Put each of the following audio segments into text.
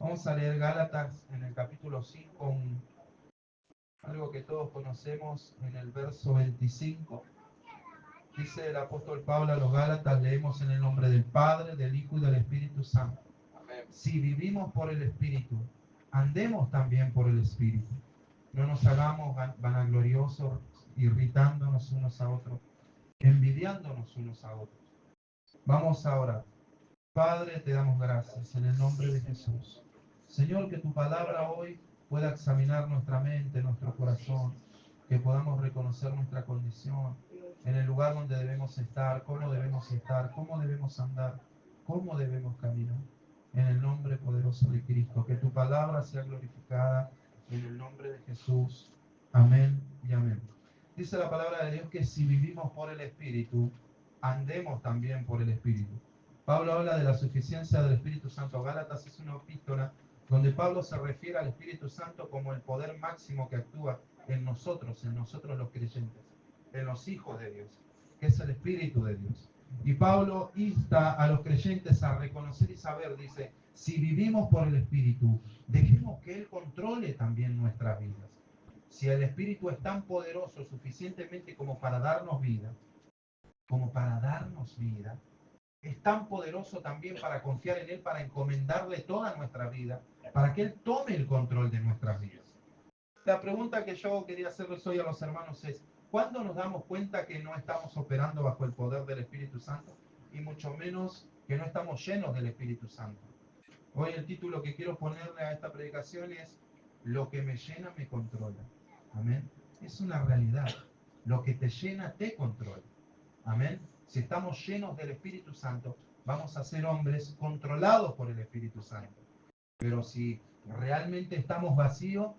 Vamos a leer Gálatas en el capítulo 5, algo que todos conocemos en el verso 25. Dice el apóstol Pablo a los Gálatas, leemos en el nombre del Padre, del Hijo y del Espíritu Santo. Si vivimos por el Espíritu, andemos también por el Espíritu. No nos hagamos vanagloriosos, irritándonos unos a otros, envidiándonos unos a otros. Vamos a orar. Padre, te damos gracias en el nombre de Jesús. Señor, que tu palabra hoy pueda examinar nuestra mente, nuestro corazón, que podamos reconocer nuestra condición en el lugar donde debemos estar, cómo debemos andar, cómo debemos caminar. En el nombre poderoso de Cristo, que tu palabra sea glorificada en el nombre de Jesús. Amén y amén. Dice la palabra de Dios que si vivimos por el Espíritu, andemos también por el Espíritu. Pablo habla de la suficiencia del Espíritu Santo. Gálatas es una epístola donde Pablo se refiere al Espíritu Santo como el poder máximo que actúa en nosotros los creyentes, en los hijos de Dios, que es el Espíritu de Dios. Y Pablo insta a los creyentes a reconocer y saber, dice, si vivimos por el Espíritu, dejemos que Él controle también nuestras vidas. Si el Espíritu es tan poderoso suficientemente como para darnos vida, es tan poderoso también para confiar en Él, para encomendarle toda nuestra vida, para que Él tome el control de nuestras vidas. La pregunta que yo quería hacerles hoy a los hermanos es, ¿cuándo nos damos cuenta que no estamos operando bajo el poder del Espíritu Santo? Y mucho menos que no estamos llenos del Espíritu Santo. Hoy el título que quiero ponerle a esta predicación es, lo que me llena me controla. Amén. Es una realidad. Lo que te llena te controla. Amén. Si estamos llenos del Espíritu Santo, vamos a ser hombres controlados por el Espíritu Santo. Pero si realmente estamos vacíos,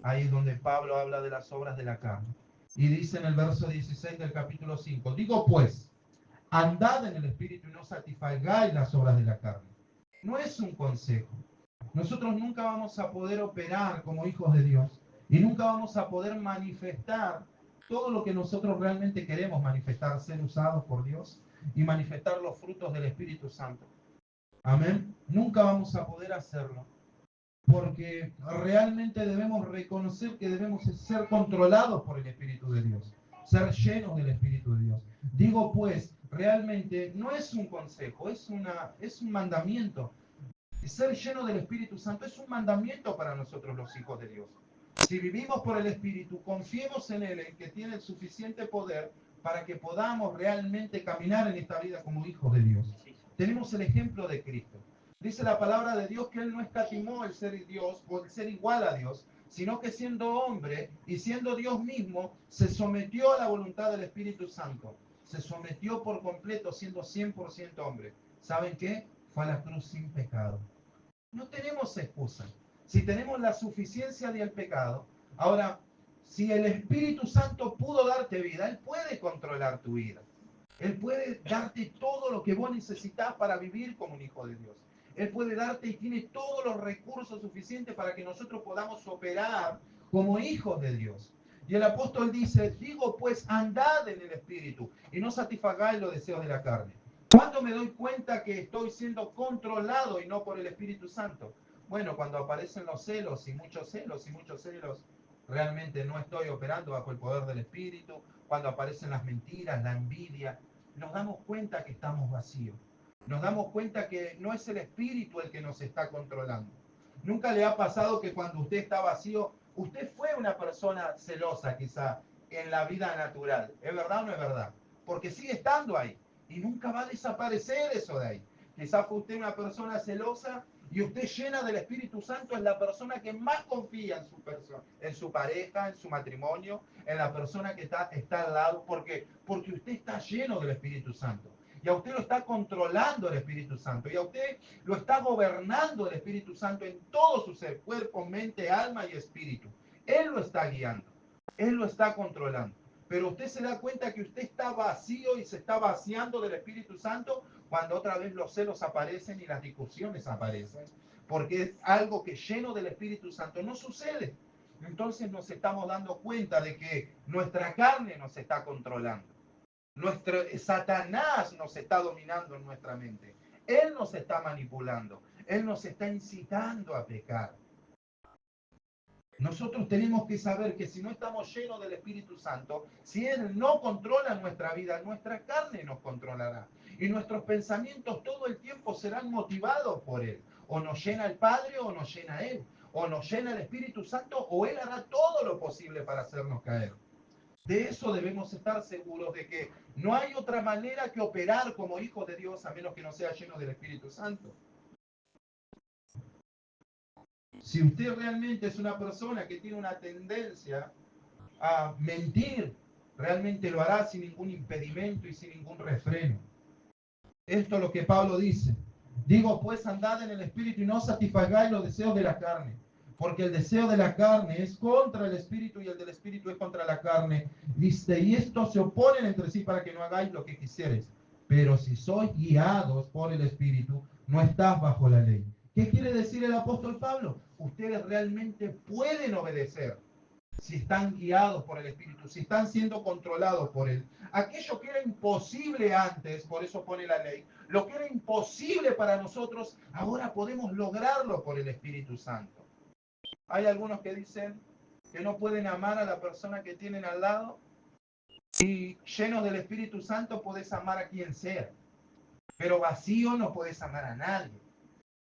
ahí es donde Pablo habla de las obras de la carne. Y dice en el verso 16 del capítulo 5, digo pues, andad en el Espíritu y no satisfagáis las obras de la carne. No es un consejo. Nosotros nunca vamos a poder operar como hijos de Dios y nunca vamos a poder manifestar todo lo que nosotros realmente queremos manifestar, ser usados por Dios y manifestar los frutos del Espíritu Santo. Amén. Nunca vamos a poder hacerlo porque realmente debemos reconocer que debemos ser controlados por el Espíritu de Dios, ser llenos del Espíritu de Dios. Digo pues, realmente no es un consejo, es un mandamiento. Ser lleno del Espíritu Santo es un mandamiento para nosotros los hijos de Dios. Si vivimos por el Espíritu, confiemos en Él, en que tiene el suficiente poder para que podamos realmente caminar en esta vida como hijos de Dios. Tenemos el ejemplo de Cristo. Dice la palabra de Dios que Él no escatimó el ser Dios o el ser igual a Dios, sino que siendo hombre y siendo Dios mismo, se sometió a la voluntad del Espíritu Santo. Se sometió por completo siendo 100% hombre. ¿Saben qué? Fue a la cruz sin pecado. No tenemos excusa. Si tenemos la suficiencia del pecado, ahora, si el Espíritu Santo pudo darte vida, Él puede controlar tu vida. Él puede darte todo lo que vos necesitas para vivir como un hijo de Dios. Él puede darte y tiene todos los recursos suficientes para que nosotros podamos operar como hijos de Dios. Y el apóstol dice, digo pues, andad en el Espíritu y no satisfagáis los deseos de la carne. ¿Cuándo me doy cuenta que estoy siendo controlado y no por el Espíritu Santo? Bueno, cuando aparecen los celos, realmente no estoy operando bajo el poder del Espíritu. Cuando aparecen las mentiras, la envidia, nos damos cuenta que estamos vacíos. Nos damos cuenta que no es el Espíritu el que nos está controlando. ¿Nunca le ha pasado que cuando usted está vacío, usted fue una persona celosa quizá en la vida natural? ¿Es verdad o no es verdad? Porque sigue estando ahí y nunca va a desaparecer eso de ahí. Quizá fue usted una persona celosa y usted llena del Espíritu Santo es la persona que más confía en su pareja, en su matrimonio, en la persona que está al lado, porque usted está lleno del Espíritu Santo. Y a usted lo está controlando el Espíritu Santo. Y a usted lo está gobernando el Espíritu Santo en todo su ser, cuerpo, mente, alma y espíritu. Él lo está guiando. Él lo está controlando. Pero usted se da cuenta que usted está vacío y se está vaciando del Espíritu Santo cuando otra vez los celos aparecen y las discusiones aparecen. Porque es algo que lleno del Espíritu Santo no sucede. Entonces nos estamos dando cuenta de que nuestra carne nos está controlando. Satanás nos está dominando en nuestra mente. Él nos está manipulando. Él nos está incitando a pecar. Nosotros tenemos que saber que si no estamos llenos del Espíritu Santo, si Él no controla nuestra vida, nuestra carne nos controlará. Y nuestros pensamientos todo el tiempo serán motivados por Él. O nos llena el Padre o nos llena Él. O nos llena el Espíritu Santo o Él hará todo lo posible para hacernos caer. De eso debemos estar seguros, de que no hay otra manera que operar como hijos de Dios a menos que no sea lleno del Espíritu Santo. Si usted realmente es una persona que tiene una tendencia a mentir, realmente lo hará sin ningún impedimento y sin ningún refreno. Esto es lo que Pablo dice. Digo, pues andad en el Espíritu y no satisfagáis los deseos de la carne, porque el deseo de la carne es contra el Espíritu y el del Espíritu es contra la carne. Dice, y estos se oponen entre sí para que no hagáis lo que quisieres. Pero si sois guiados por el Espíritu, no estás bajo la ley. ¿Qué quiere decir el apóstol Pablo? Ustedes realmente pueden obedecer si están guiados por el Espíritu, si están siendo controlados por Él. Aquello que era imposible antes, por eso pone la ley, lo que era imposible para nosotros, ahora podemos lograrlo por el Espíritu Santo. Hay algunos que dicen que no pueden amar a la persona que tienen al lado y llenos del Espíritu Santo podés amar a quien sea, pero vacío no podés amar a nadie.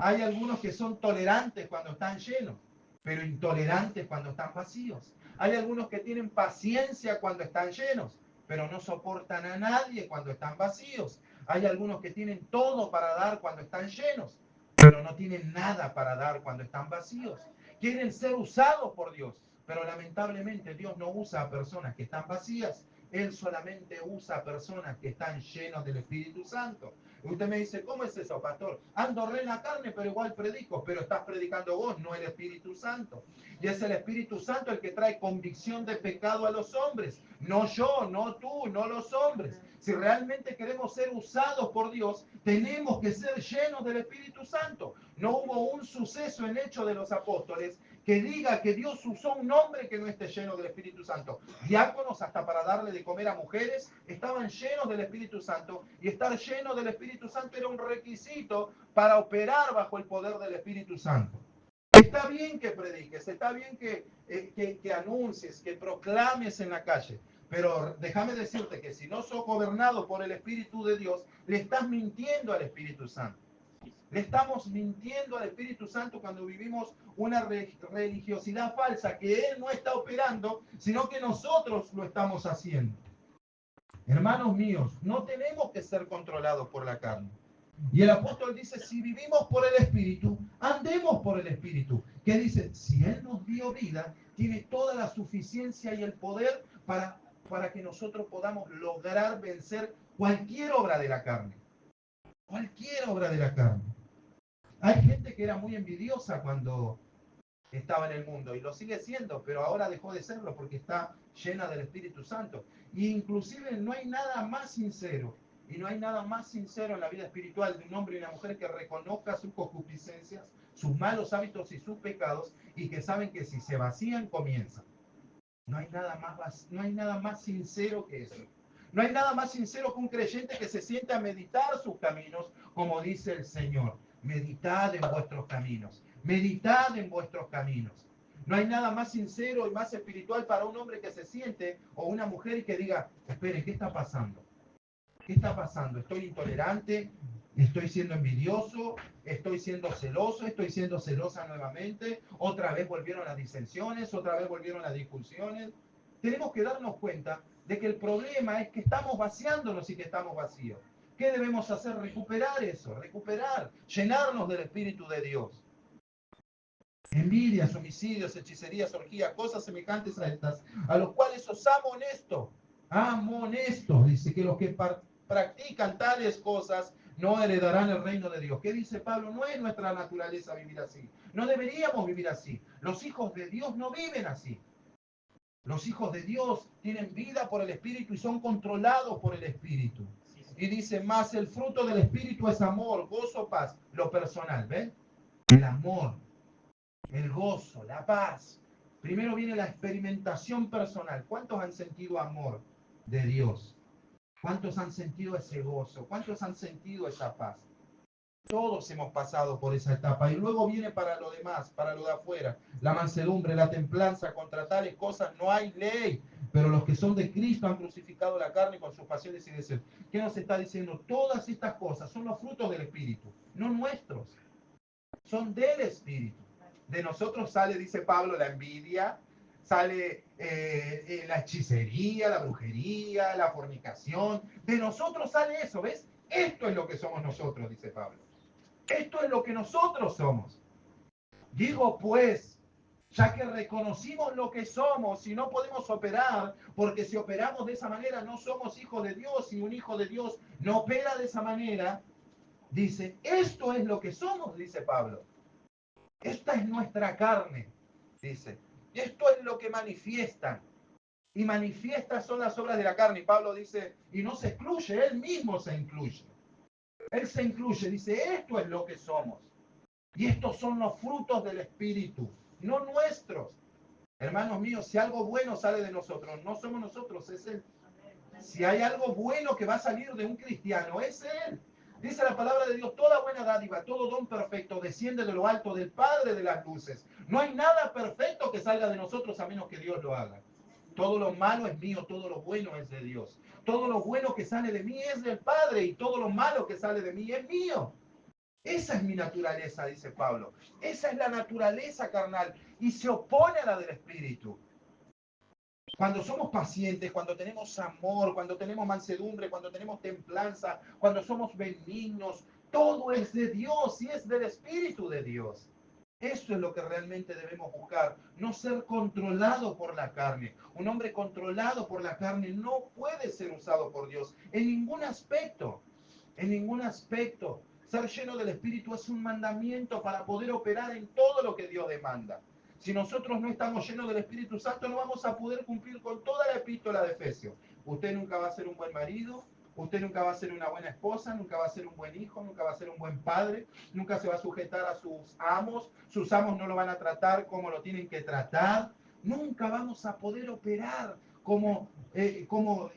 Hay algunos que son tolerantes cuando están llenos, pero intolerantes cuando están vacíos. Hay algunos que tienen paciencia cuando están llenos, pero no soportan a nadie cuando están vacíos. Hay algunos que tienen todo para dar cuando están llenos, pero no tienen nada para dar cuando están vacíos. Quieren ser usados por Dios, pero lamentablemente Dios no usa a personas que están vacías. Él solamente usa a personas que están llenos del Espíritu Santo. Usted me dice, ¿cómo es eso, pastor? Ando re en la carne, pero igual predico. Pero estás predicando vos, no el Espíritu Santo. Y es el Espíritu Santo el que trae convicción de pecado a los hombres. No yo, no tú, no los hombres. Si realmente queremos ser usados por Dios, tenemos que ser llenos del Espíritu Santo. No hubo un suceso en Hechos de los Apóstoles que diga que Dios usó un hombre que no esté lleno del Espíritu Santo. Diáconos, hasta para darle de comer a mujeres, estaban llenos del Espíritu Santo, y estar lleno del Espíritu Santo era un requisito para operar bajo el poder del Espíritu Santo. Está bien que prediques, está bien que anuncies, que proclames en la calle, pero déjame decirte que si no sos gobernado por el Espíritu de Dios, le estás mintiendo al Espíritu Santo. Le estamos mintiendo al Espíritu Santo cuando vivimos una religiosidad falsa, que Él no está operando, sino que nosotros lo estamos haciendo. Hermanos míos, no tenemos que ser controlados por la carne. Y el apóstol dice, si vivimos por el Espíritu, andemos por el Espíritu. Que dice, si Él nos dio vida, tiene toda la suficiencia y el poder para que nosotros podamos lograr vencer cualquier obra de la carne. Cualquier obra de la carne. Hay gente que era muy envidiosa cuando estaba en el mundo y lo sigue siendo, pero ahora dejó de serlo porque está llena del Espíritu Santo. Y inclusive no hay nada más sincero, y no hay nada más sincero en la vida espiritual de un hombre y una mujer que reconozca sus concupiscencias, sus malos hábitos y sus pecados, y que saben que si se vacían, comienzan. No hay nada más sincero que eso. No hay nada más sincero que un creyente que se siente a meditar sus caminos, como dice el Señor. Meditad en vuestros caminos. Meditad en vuestros caminos. No hay nada más sincero y más espiritual para un hombre que se siente o una mujer y que diga, espere, ¿qué está pasando? ¿Qué está pasando? ¿Estoy intolerante? ¿Estoy siendo envidioso? ¿Estoy siendo celoso? ¿Estoy siendo celosa nuevamente? ¿Otra vez volvieron las disensiones? ¿Otra vez volvieron las discusiones? Tenemos que darnos cuenta de que el problema es que estamos vaciándonos y que estamos vacíos. ¿Qué debemos hacer? Recuperar eso, recuperar, llenarnos del Espíritu de Dios. Envidias, homicidios, hechicerías, orgías, cosas semejantes a estas, a los cuales os amonesto, dice que los que practican tales cosas no heredarán el reino de Dios. ¿Qué dice Pablo? No es nuestra naturaleza vivir así. No deberíamos vivir así. Los hijos de Dios no viven así. Los hijos de Dios tienen vida por el Espíritu y son controlados por el Espíritu. Y dice, más el fruto del Espíritu es amor, gozo, paz. Lo personal, ¿ven? El amor, el gozo, la paz. Primero viene la experimentación personal. ¿Cuántos han sentido amor de Dios? ¿Cuántos han sentido ese gozo? ¿Cuántos han sentido esa paz? Todos hemos pasado por esa etapa y luego viene para lo demás, para lo de afuera, la mansedumbre, la templanza. Contra tales cosas no hay ley, pero los que son de Cristo han crucificado la carne con sus pasiones y deseos. ¿Qué nos está diciendo? Todas estas cosas son los frutos del Espíritu, no nuestros, son del Espíritu. De nosotros sale, dice Pablo, la envidia, sale la hechicería, la brujería, la fornicación. De nosotros sale eso, ¿ves? Esto es lo que somos nosotros, dice Pablo. Esto es lo que nosotros somos. Digo pues, ya que reconocimos lo que somos y no podemos operar, porque si operamos de esa manera no somos hijos de Dios y un hijo de Dios no opera de esa manera, dice, esto es lo que somos, dice Pablo. Esta es nuestra carne, dice. Esto es lo que manifiestan. Y manifiestas son las obras de la carne. Y Pablo dice, y no se excluye, él mismo se incluye. Él se incluye, dice, esto es lo que somos. Y estos son los frutos del Espíritu, no nuestros. Hermanos míos, si algo bueno sale de nosotros, no somos nosotros, es Él. Si hay algo bueno que va a salir de un cristiano, es Él. Dice la palabra de Dios, toda buena dádiva, todo don perfecto desciende de lo alto del Padre de las luces. No hay nada perfecto que salga de nosotros a menos que Dios lo haga. Todo lo malo es mío, todo lo bueno es de Dios. Todo lo bueno que sale de mí es del Padre y todo lo malo que sale de mí es mío. Esa es mi naturaleza, dice Pablo. Esa es la naturaleza carnal y se opone a la del Espíritu. Cuando somos pacientes, cuando tenemos amor, cuando tenemos mansedumbre, cuando tenemos templanza, cuando somos benignos, todo es de Dios y es del Espíritu de Dios. Eso es lo que realmente debemos buscar, no ser controlado por la carne. Un hombre controlado por la carne no puede ser usado por Dios en ningún aspecto, en ningún aspecto. Ser lleno del Espíritu es un mandamiento para poder operar en todo lo que Dios demanda. Si nosotros no estamos llenos del Espíritu Santo, no vamos a poder cumplir con toda la epístola de Efesios. Usted nunca va a ser un buen marido, usted nunca va a ser una buena esposa, nunca va a ser un buen hijo, nunca va a ser un buen padre, nunca se va a sujetar a sus amos no lo van a tratar como lo tienen que tratar, nunca vamos a poder operar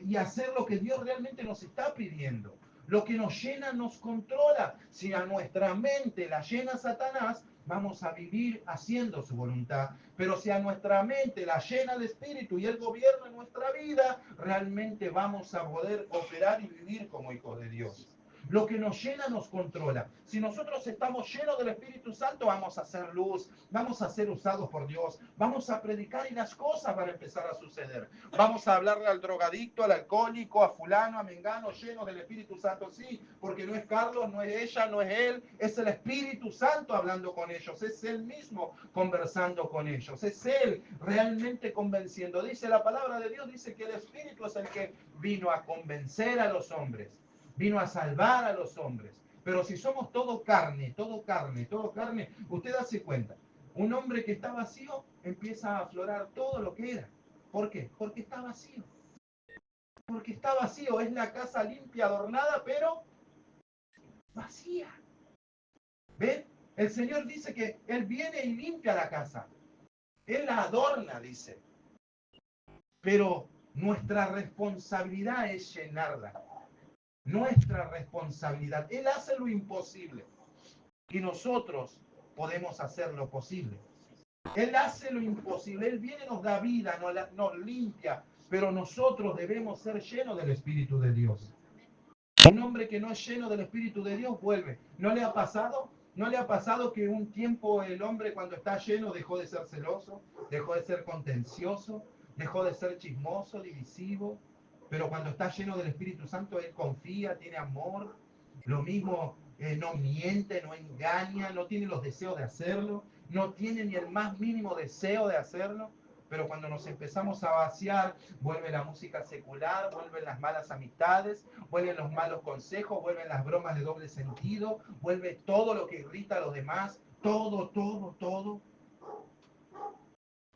y hacer lo que Dios realmente nos está pidiendo. Lo que nos llena nos controla. Si a nuestra mente la llena Satanás, vamos a vivir haciendo su voluntad. Pero si a nuestra mente la llena el Espíritu y Él gobierna nuestra vida, realmente vamos a poder operar y vivir como hijos de Dios. Lo que nos llena nos controla. Si nosotros estamos llenos del Espíritu Santo, vamos a hacer luz, vamos a ser usados por Dios, vamos a predicar y las cosas van a empezar a suceder. Vamos a hablarle al drogadicto, al alcohólico, a fulano, a mengano, llenos del Espíritu Santo, sí, porque no es Carlos, no es ella, no es él, es el Espíritu Santo hablando con ellos, es él mismo conversando con ellos, es él realmente convenciendo. Dice la palabra de Dios, dice que el Espíritu es el que vino a convencer a los hombres, vino a salvar a los hombres. Pero si somos todo carne, todo carne, todo carne, usted hace cuenta, un hombre que está vacío empieza a aflorar todo lo que era. ¿Por qué? Porque está vacío. Porque está vacío, es la casa limpia, adornada, pero vacía. ¿Ven? El Señor dice que Él viene y limpia la casa. Él la adorna, dice. Pero nuestra responsabilidad es llenarla. Nuestra responsabilidad. Él hace lo imposible. Y nosotros podemos hacer lo posible. Él hace lo imposible. Él viene, nos da vida, nos limpia. Pero nosotros debemos ser llenos del Espíritu de Dios. Un hombre que no es lleno del Espíritu de Dios vuelve. ¿No le ha pasado? ¿No le ha pasado que un tiempo el hombre cuando está lleno dejó de ser celoso, dejó de ser contencioso, dejó de ser chismoso, divisivo? Pero cuando está lleno del Espíritu Santo, él confía, tiene amor. Lo mismo, no miente, no engaña, no tiene los deseos de hacerlo, no tiene ni el más mínimo deseo de hacerlo. Pero cuando nos empezamos a vaciar, vuelve la música secular, vuelven las malas amistades, vuelven los malos consejos, vuelven las bromas de doble sentido, vuelve todo lo que irrita a los demás, todo, todo, todo.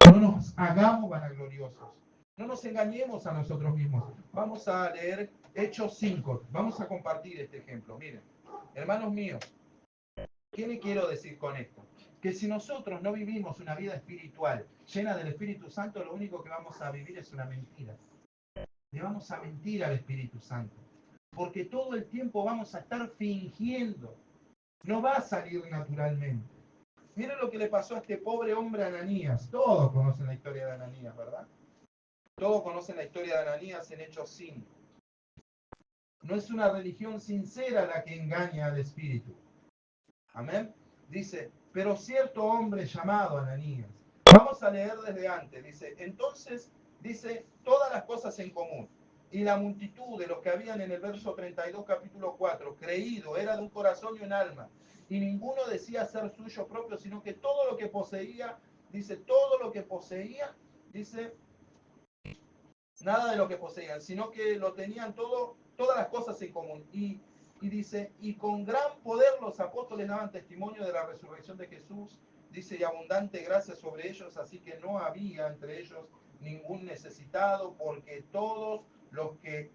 No nos hagamos vanagloriosos, no nos engañemos a nosotros mismos. Vamos a leer Hechos 5, vamos a compartir este ejemplo. Miren, hermanos míos, ¿qué le quiero decir con esto? Que si nosotros no vivimos una vida espiritual llena del Espíritu Santo, lo único que vamos a vivir es una mentira. Le vamos a mentir al Espíritu Santo. Porque todo el tiempo vamos a estar fingiendo. No va a salir naturalmente. Miren lo que le pasó a este pobre hombre Ananías. Todos conocen la historia de Ananías, ¿verdad? Todos conocen la historia de Ananías en Hechos 5. No es una religión sincera la que engaña al espíritu. Amén. Dice, pero cierto hombre llamado Ananías. Vamos a leer desde antes. Dice, entonces, dice, todas las cosas en común. Y la multitud de los que habían en el verso 32, capítulo 4, creído, era de un corazón y un alma. Y ninguno decía ser suyo propio, sino que todo lo que poseía, dice, todo lo que poseía, dice, nada de lo que poseían, sino que lo tenían todo, todas las cosas en común. Y dice, y con gran poder los apóstoles daban testimonio de la resurrección de Jesús, dice, y abundante gracia sobre ellos, así que no había entre ellos ningún necesitado, porque todos los que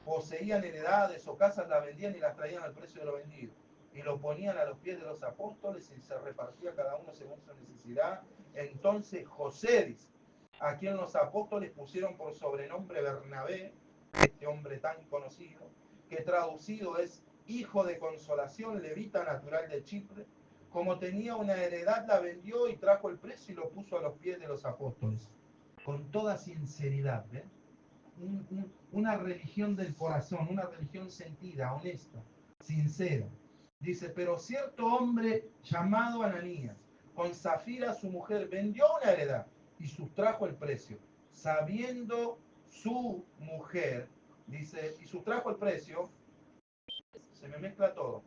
poseían heredades o casas las vendían y las traían al precio de lo vendido. Y lo ponían a los pies de los apóstoles y se repartía cada uno según su necesidad. Entonces José dice, a quien los apóstoles pusieron por sobrenombre Bernabé, este hombre tan conocido, que traducido es hijo de consolación, levita natural de Chipre, como tenía una heredad la vendió y trajo el precio y lo puso a los pies de los apóstoles. Con toda sinceridad, ¿ven? Una religión del corazón, una religión sentida, honesta, sincera. Dice, pero cierto hombre llamado Ananías, con Zafira su mujer, vendió una heredad y sustrajo el precio, sabiendo su mujer, dice, y sustrajo el precio, se me mezcla todo,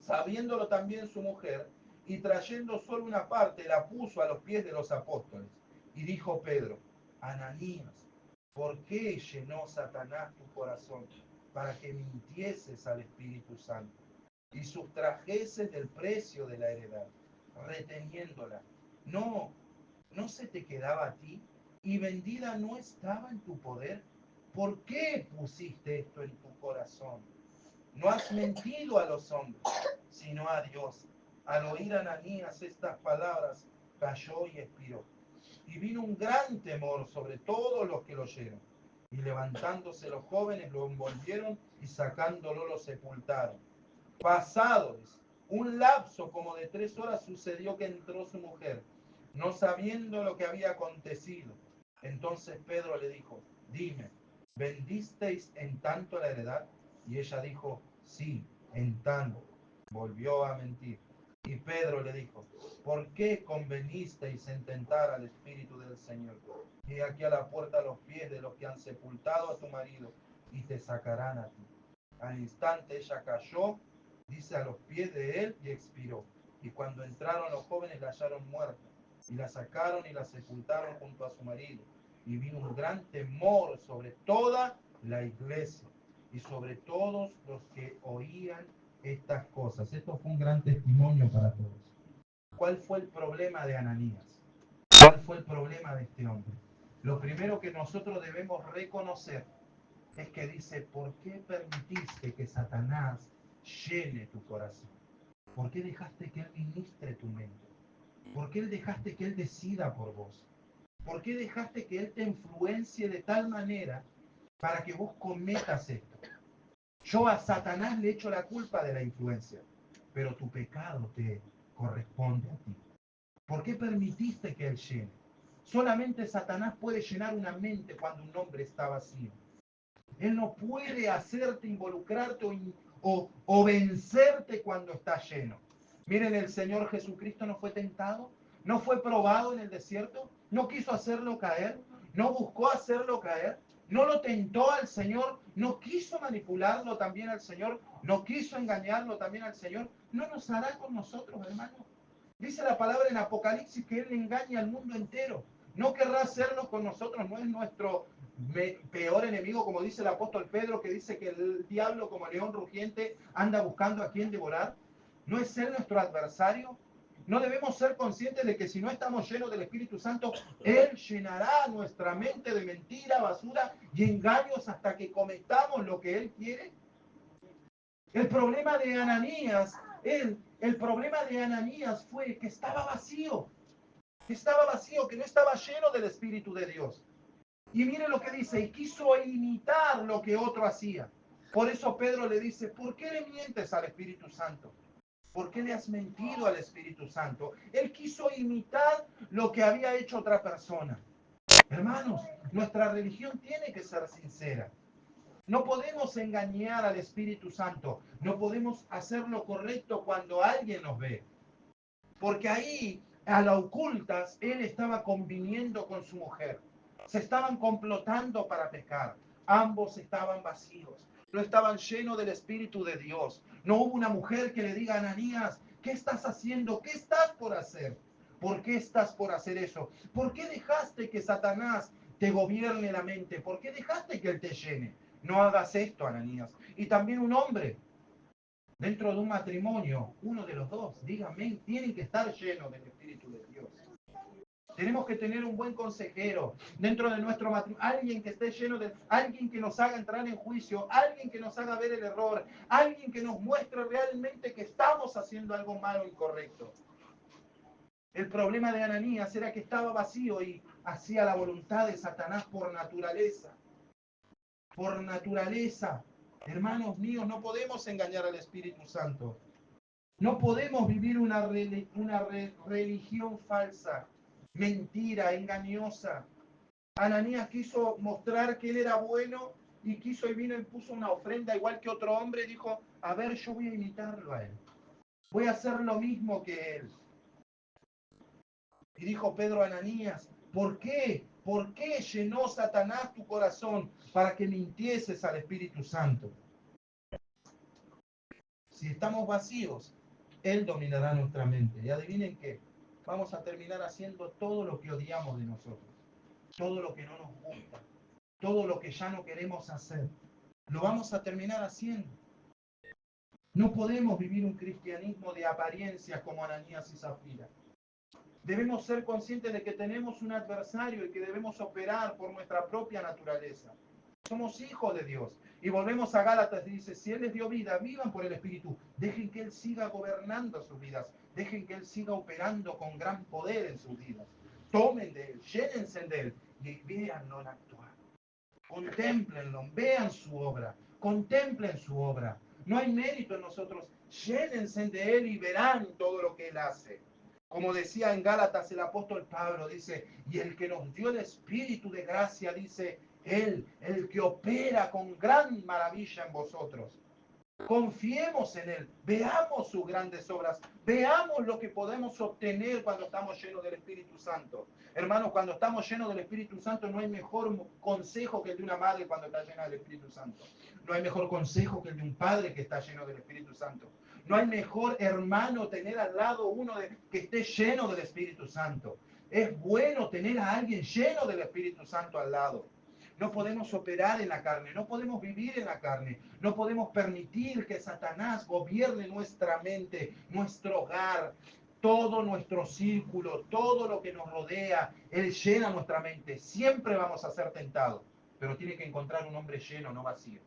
sabiéndolo también su mujer, y trayendo solo una parte, la puso a los pies de los apóstoles. Y dijo Pedro, Ananías, ¿por qué llenó Satanás tu corazón para que mintieses al Espíritu Santo y sustrajeses del precio de la heredad, reteniéndola? No, no se te quedaba a ti y vendida no estaba en tu poder. ¿Por qué pusiste esto en tu corazón? No has mentido a los hombres, sino a Dios. Al oír Ananías estas palabras, cayó y expiró. Y vino un gran temor sobre todos los que lo oyeron. Y levantándose los jóvenes lo envolvieron y sacándolo lo sepultaron. Pasados un lapso como de 3 horas sucedió que entró su mujer, no sabiendo lo que había acontecido. Entonces Pedro le dijo, dime, ¿vendisteis en tanto la heredad? Y ella dijo, sí, en tanto. Volvió a mentir. Y Pedro le dijo, ¿por qué convenisteis en tentar al Espíritu del Señor? Y aquí a la puerta a los pies de los que han sepultado a tu marido y te sacarán a ti. Al instante ella cayó, dice, a los pies de él y expiró. Y cuando entraron los jóvenes la hallaron muerta y la sacaron y la sepultaron junto a su marido. Y vino un gran temor sobre toda la iglesia y sobre todos los que oían estas cosas. Esto fue un gran testimonio para todos. ¿Cuál fue el problema de Ananías? ¿Cuál fue el problema de este hombre? Lo primero que nosotros debemos reconocer es que dice, ¿por qué permitiste que Satanás llene tu corazón? ¿Por qué dejaste que él ministre tu mente? ¿Por qué dejaste que él decida por vos? ¿Por qué dejaste que él te influencie de tal manera para que vos cometas esto? Yo a Satanás le echo la culpa de la influencia, pero tu pecado te corresponde a ti. ¿Por qué permitiste que él llene? Solamente Satanás puede llenar una mente cuando un hombre está vacío. Él no puede hacerte involucrarte o vencerte cuando está lleno. Miren, el Señor Jesucristo no fue tentado, no fue probado en el desierto, no quiso hacerlo caer, no buscó hacerlo caer, no lo tentó al Señor, no quiso manipularlo también al Señor, no quiso engañarlo también al Señor. No nos hará con nosotros, hermanos. Dice la palabra en Apocalipsis que Él engaña al mundo entero. No querrá hacerlo con nosotros, no es nuestro peor enemigo, como dice el apóstol Pedro, que dice que el diablo como león rugiente anda buscando a quien devorar. ¿No es Él nuestro adversario? No debemos ser conscientes de que si no estamos llenos del Espíritu Santo, Él llenará nuestra mente de mentira, basura y engaños hasta que cometamos lo que Él quiere. El problema de Ananías, el problema de Ananías fue que estaba vacío, que no estaba lleno del Espíritu de Dios. Y mire lo que dice, y quiso imitar lo que otro hacía. Por eso Pedro le dice, ¿por qué le mientes al Espíritu Santo? ¿Por qué le has mentido al Espíritu Santo? Él quiso imitar lo que había hecho otra persona. Hermanos, nuestra religión tiene que ser sincera. No podemos engañar al Espíritu Santo. No podemos hacer lo correcto cuando alguien nos ve. Porque ahí, a la ocultas, él estaba conviniendo con su mujer. Se estaban complotando para pecar. Ambos estaban vacíos. No estaban llenos del Espíritu de Dios. No hubo una mujer que le diga a Ananías, ¿qué estás haciendo? ¿Qué estás por hacer? ¿Por qué estás por hacer eso? ¿Por qué dejaste que Satanás te gobierne la mente? ¿Por qué dejaste que él te llene? No hagas esto, Ananías. Y también un hombre, dentro de un matrimonio, uno de los dos, díganme, tienen que estar llenos del Espíritu de Dios. Tenemos que tener un buen consejero dentro de nuestro matrimonio, alguien que esté lleno de, alguien que nos haga entrar en juicio, alguien que nos haga ver el error, alguien que nos muestre realmente que estamos haciendo algo malo o incorrecto. El problema de Ananías era que estaba vacío y hacía la voluntad de Satanás por naturaleza. Por naturaleza. Hermanos míos, no podemos engañar al Espíritu Santo. No podemos vivir una religión falsa, mentira, engañosa. Ananías quiso mostrar que él era bueno y quiso y vino y puso una ofrenda igual que otro hombre. Dijo, a ver, yo voy a imitarlo a él. Voy a hacer lo mismo que él. Y dijo Pedro a Ananías, ¿por qué? ¿Por qué llenó Satanás tu corazón para que mintieses al Espíritu Santo? Si estamos vacíos, Él dominará nuestra mente. Y adivinen qué, vamos a terminar haciendo todo lo que odiamos de nosotros, todo lo que no nos gusta, todo lo que ya no queremos hacer. Lo vamos a terminar haciendo. No podemos vivir un cristianismo de apariencias como Ananías y Zafira. Debemos ser conscientes de que tenemos un adversario y que debemos operar por nuestra propia naturaleza. Somos hijos de Dios. Y volvemos a Gálatas y dice, si Él les dio vida, vivan por el Espíritu. Dejen que Él siga gobernando sus vidas. Dejen que Él siga operando con gran poder en sus vidas. Tomen de Él, llénense de Él y véanlo en actuar. Contémplenlo, vean su obra, contemplen su obra. No hay mérito en nosotros. Llénense de Él y verán todo lo que Él hace. Como decía en Gálatas el apóstol Pablo, dice, y el que nos dio el Espíritu de gracia, dice, Él, el que opera con gran maravilla en vosotros. Confiemos en Él, veamos sus grandes obras, veamos lo que podemos obtener cuando estamos llenos del Espíritu Santo. Hermanos, cuando estamos llenos del Espíritu Santo no hay mejor consejo que el de una madre cuando está llena del Espíritu Santo. No hay mejor consejo que el de un padre que está lleno del Espíritu Santo. No hay mejor hermano tener al lado uno que esté lleno del Espíritu Santo. Es bueno tener a alguien lleno del Espíritu Santo al lado. No podemos operar en la carne, no podemos vivir en la carne, no podemos permitir que Satanás gobierne nuestra mente, nuestro hogar, todo nuestro círculo, todo lo que nos rodea. Él llena nuestra mente. Siempre vamos a ser tentados, pero tiene que encontrar un hombre lleno, no vacío.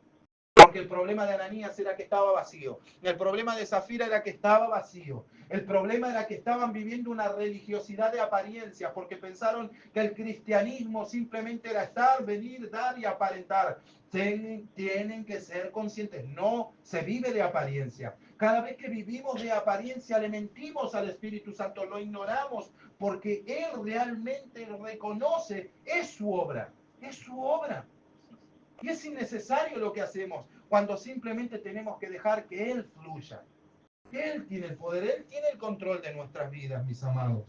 Porque el problema de Ananías era que estaba vacío. El problema de Zafira era que estaba vacío. El problema era que estaban viviendo una religiosidad de apariencias porque pensaron que el cristianismo simplemente era estar, venir, dar y aparentar. Tienen que ser conscientes. No se vive de apariencia. Cada vez que vivimos de apariencia le mentimos al Espíritu Santo, lo ignoramos porque Él realmente reconoce, es su obra. Es su obra. Y es innecesario lo que hacemos cuando simplemente tenemos que dejar que Él fluya. Él tiene el poder, Él tiene el control de nuestras vidas, mis amados.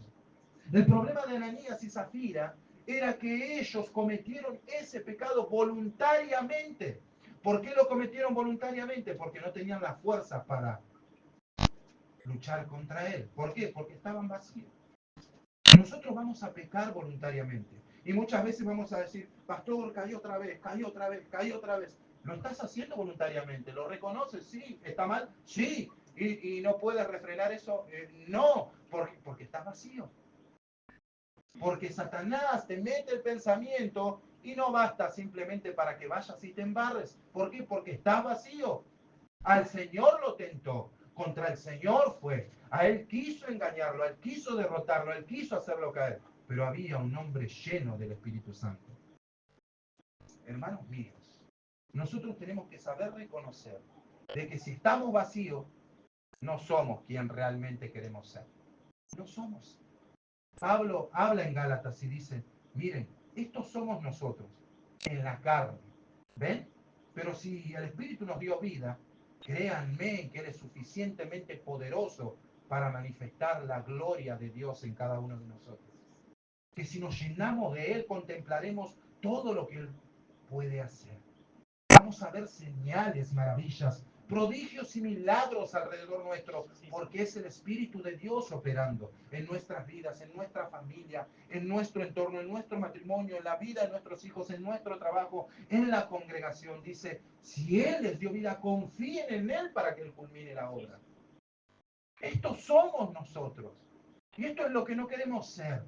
El problema de Ananías y Zafira era que ellos cometieron ese pecado voluntariamente. ¿Por qué lo cometieron voluntariamente? Porque no tenían las fuerzas para luchar contra Él. ¿Por qué? Porque estaban vacíos. Nosotros vamos a pecar voluntariamente. Y muchas veces vamos a decir, pastor, cayó otra vez, cayó otra vez, cayó otra vez. Lo estás haciendo voluntariamente, lo reconoces, sí, está mal, sí, y no puedes refrenar eso, no, porque estás vacío. Porque Satanás te mete el pensamiento y no basta simplemente para que vayas y te embarres. ¿Por qué? Porque estás vacío. Al Señor lo tentó, contra el Señor fue. A Él quiso engañarlo, a Él quiso derrotarlo, a Él quiso hacerlo caer. Pero había un hombre lleno del Espíritu Santo. Hermanos míos, nosotros tenemos que saber reconocer de que si estamos vacíos, no somos quien realmente queremos ser. No somos. Pablo habla en Gálatas y dice, miren, estos somos nosotros, en la carne. ¿Ven? Pero si el Espíritu nos dio vida, créanme que Él es suficientemente poderoso para manifestar la gloria de Dios en cada uno de nosotros. Que si nos llenamos de Él, contemplaremos todo lo que Él puede hacer. Vamos a ver señales, maravillas, prodigios y milagros alrededor nuestro, porque es el Espíritu de Dios operando en nuestras vidas, en nuestra familia, en nuestro entorno, en nuestro matrimonio, en la vida de nuestros hijos, en nuestro trabajo, en la congregación. Dice, si Él les dio vida, confíen en Él para que Él culmine la obra. Estos somos nosotros. Y esto es lo que no queremos ser.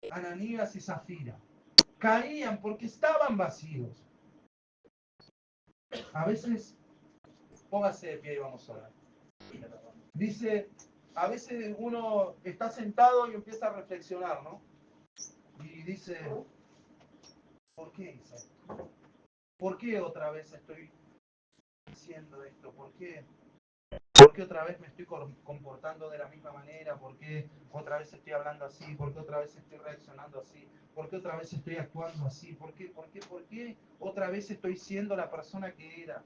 Ananías y Zafira caían porque estaban vacíos. A veces, póngase de pie y vamos a orar. Dice, a veces uno está sentado y empieza a reflexionar, ¿no? Y dice, ¿por qué hice esto? ¿Por qué otra vez estoy haciendo esto? ¿Por qué? ¿Por qué otra vez me estoy comportando de la misma manera? ¿Por qué otra vez estoy hablando así? ¿Por qué otra vez estoy reaccionando así? ¿Por qué otra vez estoy actuando así? ¿Por qué? ¿Por qué? ¿Por qué otra vez estoy siendo la persona que era?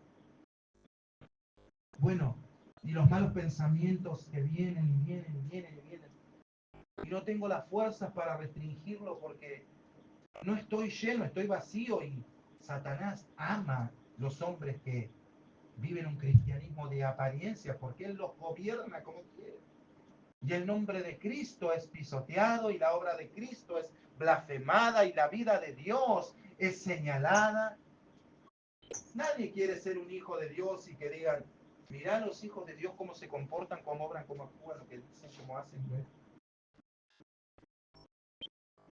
Bueno, y los malos pensamientos que vienen y vienen y vienen y vienen. Y no tengo las fuerzas para restringirlo porque no estoy lleno, estoy vacío y Satanás ama los hombres que viven un cristianismo de apariencia porque él los gobierna como quiere. Y el nombre de Cristo es pisoteado y la obra de Cristo es blasfemada y la vida de Dios es señalada. Nadie quiere ser un hijo de Dios y que digan, mirá los hijos de Dios cómo se comportan, cómo obran, cómo actúan, lo que dicen, cómo hacen.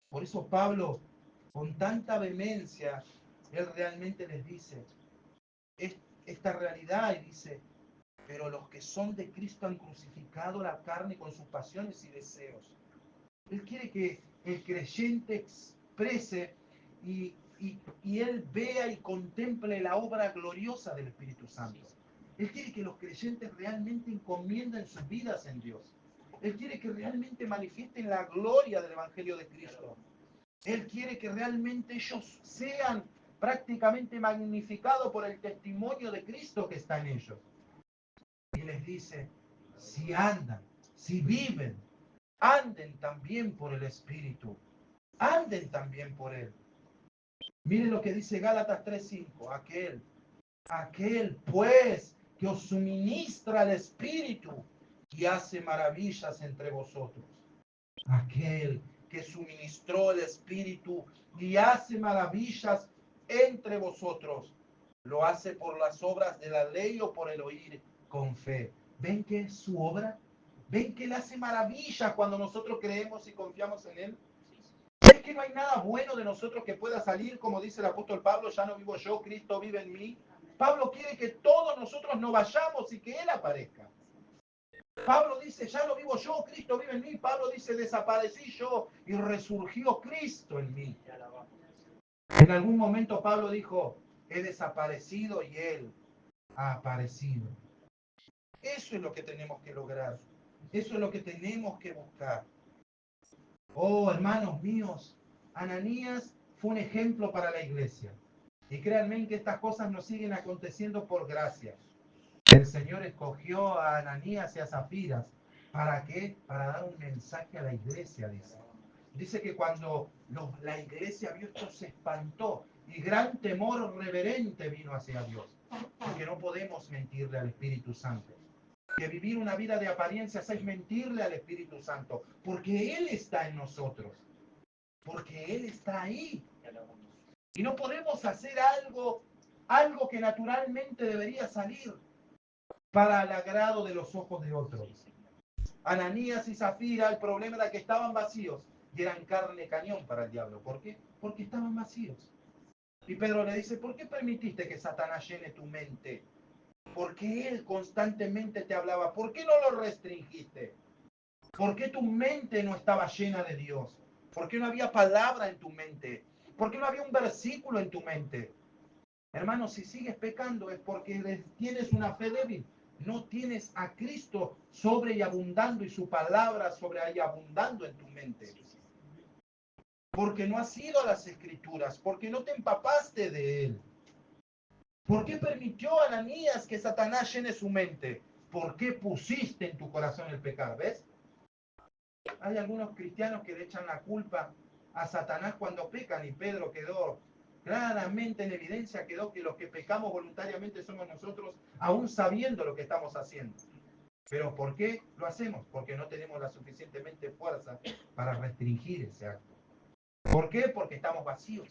Por eso Pablo, con tanta vehemencia, él realmente les dice esta realidad y dice, pero los que son de Cristo han crucificado la carne con sus pasiones y deseos. Él quiere que el creyente exprese y él vea y contemple la obra gloriosa del Espíritu Santo. Él quiere que los creyentes realmente encomienden sus vidas en Dios. Él quiere que realmente manifiesten la gloria del Evangelio de Cristo. Él quiere que realmente ellos sean prácticamente magnificados por el testimonio de Cristo que está en ellos. Y les dice, si andan, si viven, anden también por el Espíritu, anden también por Él. Miren lo que dice Gálatas 3:5, aquel pues que os suministra el Espíritu y hace maravillas entre vosotros. Aquel que suministró el Espíritu y hace maravillas entre vosotros. ¿Lo hace por las obras de la ley o por el oír con fe? ¿Ven que es su obra? ¿Ven que Él hace maravillas cuando nosotros creemos y confiamos en Él? ¿Es que no hay nada bueno de nosotros que pueda salir, como dice el apóstol Pablo, ya no vivo yo, Cristo vive en mí? Pablo quiere que todos nosotros no vayamos y que Él aparezca. Pablo dice, ya no vivo yo, Cristo vive en mí. Pablo dice, desaparecí yo y resurgió Cristo en mí. En algún momento Pablo dijo, he desaparecido y Él ha aparecido. Eso es lo que tenemos que lograr. Eso es lo que tenemos que buscar. Oh, hermanos míos, Ananías fue un ejemplo para la iglesia. Y créanme que estas cosas nos siguen aconteciendo por gracia. El Señor escogió a Ananías y a Zafiras. ¿Para qué? Para dar un mensaje a la iglesia, dice. Dice que cuando la iglesia vio esto se espantó y gran temor reverente vino hacia Dios. Porque no podemos mentirle al Espíritu Santo. Que vivir una vida de apariencias es mentirle al Espíritu Santo. Porque Él está en nosotros. Porque Él está ahí. Y no podemos hacer algo que naturalmente debería salir para el agrado de los ojos de otros. Ananías y Zafira, el problema era que estaban vacíos y eran carne cañón para el diablo. ¿Por qué? Porque estaban vacíos. Y Pedro le dice, ¿por qué permitiste que Satanás llene tu mente? Porque él constantemente te hablaba. ¿Por qué no lo restringiste? ¿Por qué tu mente no estaba llena de Dios? ¿Por qué no había palabra en tu mente? ¿Por qué no había un versículo en tu mente? Hermano, si sigues pecando es porque tienes una fe débil. No tienes a Cristo sobre y abundando y su palabra sobre y abundando en tu mente. Porque no has ido a las Escrituras, porque no te empapaste de Él. ¿Por qué permitió a Ananías que Satanás llene su mente? ¿Por qué pusiste en tu corazón el pecado? ¿Ves? Hay algunos cristianos que le echan la culpa a Satanás cuando pecan y Pedro quedó claramente en evidencia, quedó que los que pecamos voluntariamente somos nosotros, aún sabiendo lo que estamos haciendo. ¿Pero por qué lo hacemos? Porque no tenemos la suficientemente fuerza para restringir ese acto. ¿Por qué? Porque estamos vacíos,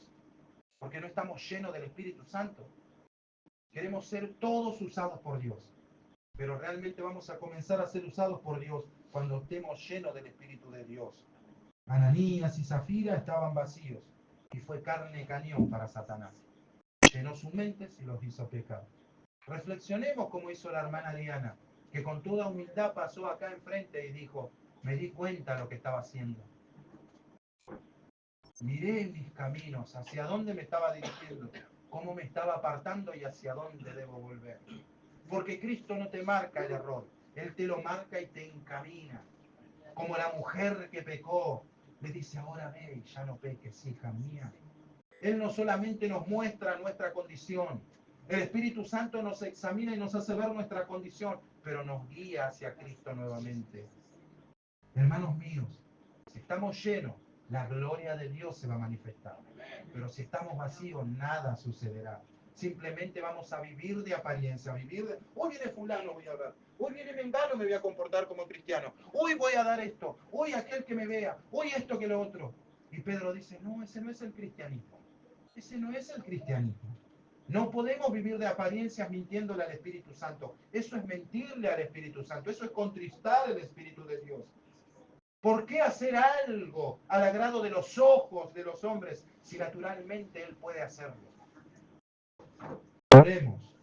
porque no estamos llenos del Espíritu Santo. Queremos ser todos usados por Dios, pero realmente vamos a comenzar a ser usados por Dios cuando estemos llenos del Espíritu de Dios. Ananías y Zafira estaban vacíos y fue carne cañón para Satanás. Llenó sus mentes y los hizo pecar. Reflexionemos como hizo la hermana Diana, que con toda humildad pasó acá enfrente y dijo, me di cuenta de lo que estaba haciendo. Miré mis caminos, hacia dónde me estaba dirigiendo, cómo me estaba apartando y hacia dónde debo volver. Porque Cristo no te marca el error, Él te lo marca y te encamina. Como la mujer que pecó, le dice, ahora ve y ya no peques, hija mía. Él no solamente nos muestra nuestra condición, el Espíritu Santo nos examina y nos hace ver nuestra condición, pero nos guía hacia Cristo nuevamente. Hermanos míos, si estamos llenos, la gloria de Dios se va a manifestar. Pero si estamos vacíos, nada sucederá. Simplemente vamos a vivir de apariencia, a vivir de, hoy viene fulano, voy a hablar, hoy viene mengano, me voy a comportar como cristiano, hoy voy a dar esto, hoy aquel que me vea, hoy esto que lo otro. Y Pedro dice, no, ese no es el cristianismo, ese no es el cristianismo. No podemos vivir de apariencias mintiéndole al Espíritu Santo. Eso es mentirle al Espíritu Santo, eso es contristar el Espíritu de Dios. ¿Por qué hacer algo al agrado de los ojos de los hombres si naturalmente Él puede hacerlo? Oremos.